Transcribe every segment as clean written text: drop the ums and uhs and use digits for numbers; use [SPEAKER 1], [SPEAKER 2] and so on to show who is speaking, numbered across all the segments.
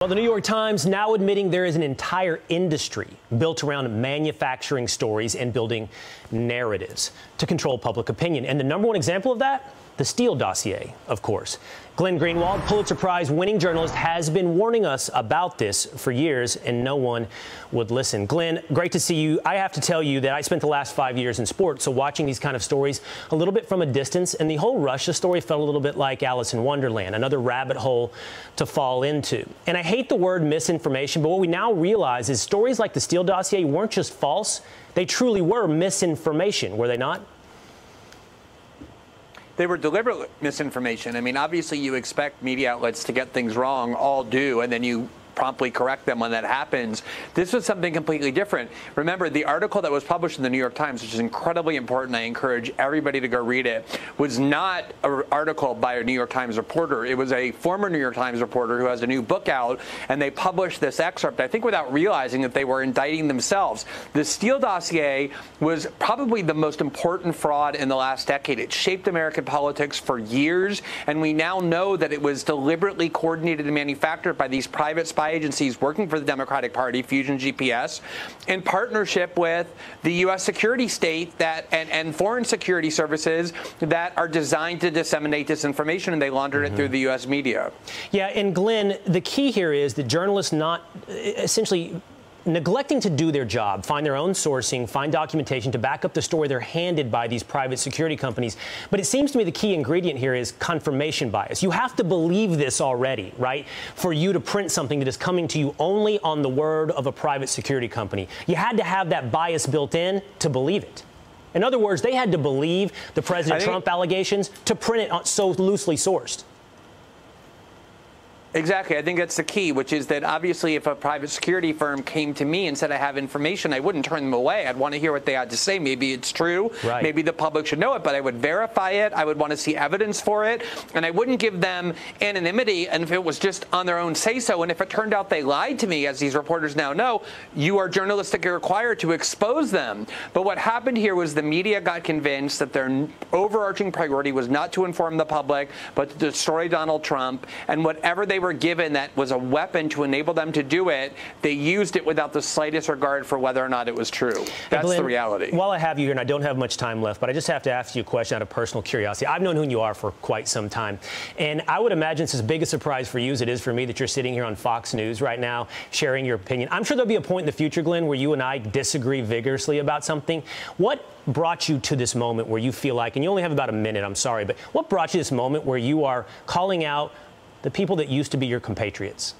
[SPEAKER 1] Well, the New York Times now admitting there is an entire industry built around manufacturing stories and building narratives to control public opinion. And the number one example of that? The Steele-dossier, of course. Glenn Greenwald, Pulitzer Prize winning journalist, has been warning us about this for years, and no one would listen. Glenn, great to see you. I have to tell you that I spent the last 5 years in sports, so watching these kind of stories a little bit from a distance, and the whole Russia story felt a little bit like Alice in Wonderland, another rabbit hole to fall into. And I hate the word misinformation, but what we now realize is stories like the Steele-dossier weren't just false, they truly were misinformation, were they not?
[SPEAKER 2] They were deliberate misinformation. I mean, obviously you expect media outlets to get things wrong, all do, and then you promptly correct them when that happens. This was something completely different. Remember, the article that was published in the New York Times, which is incredibly important, I encourage everybody to go read it, was not an article by a New York Times reporter. It was a former New York Times reporter who has a new book out, and they published this excerpt, I think without realizing that they were indicting themselves. The Steele-dossier was probably the most important fraud in the last decade. It shaped American politics for years, and we now know that it was deliberately coordinated and manufactured by these private spy agencies working for the Democratic Party, Fusion GPS, in partnership with the U.S. security state that and foreign security services that are designed to disseminate disinformation, and they laundered it through the U.S. media.
[SPEAKER 1] Yeah, and Glenn, the key here is that journalists not essentially neglecting to do their job, find their own sourcing, find documentation to back up the story they're handed by these private security companies. But it seems to me the key ingredient here is confirmation bias. You have to believe this already, right, for you to print something that is coming to you only on the word of a private security company. You had to have that bias built in to believe it. In other words, they had to believe the President Trump allegations to print it so loosely sourced.
[SPEAKER 2] Exactly. I think that's the key, which is that obviously if a private security firm came to me and said I have information, I wouldn't turn them away. I'd want to hear what they had to say. Maybe it's true. Right. Maybe the public should know it, but I would verify it. I would want to see evidence for it. And I wouldn't give them anonymity. And if it was just on their own say-so, and if it turned out they lied to me, as these reporters now know, you are journalistically required to expose them. But what happened here was the media got convinced that their overarching priority was not to inform the public, but to destroy Donald Trump. And whatever they were given that was a weapon to enable them to do it, they used it without the slightest regard for whether or not it was true. That's Glenn, the reality.
[SPEAKER 1] While I have you here, and I don't have much time left, but I just have to ask you a question out of personal curiosity. I've known who you are for quite some time, and I would imagine it's as big a surprise for you as it is for me that you're sitting here on Fox News right now sharing your opinion. I'm sure there'll be a point in the future, Glenn, where you and I disagree vigorously about something. What brought you to this moment where you feel like, and you only have about a minute, I'm sorry, but what brought you to this moment where you are calling out the people that used to be your compatriots?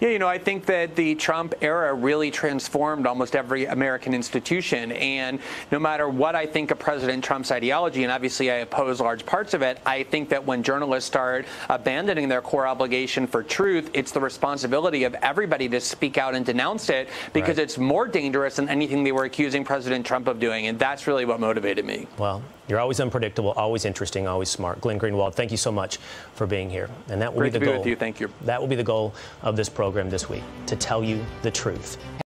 [SPEAKER 2] Yeah, you know, I think that the Trump era really transformed almost every American institution. And no matter what I think of President Trump's ideology, and obviously I oppose large parts of it, I think that when journalists start abandoning their core obligation for truth, it's the responsibility of everybody to speak out and denounce it, because it's more dangerous than anything they were accusing President Trump of doing. And that's really what motivated me.
[SPEAKER 1] Well, you're always unpredictable, always interesting, always smart. Glenn Greenwald, thank you so much for being here. And that will be the goal.
[SPEAKER 2] Great to be with you. Thank you.
[SPEAKER 1] That will be the goal of this program this week, to tell you the truth.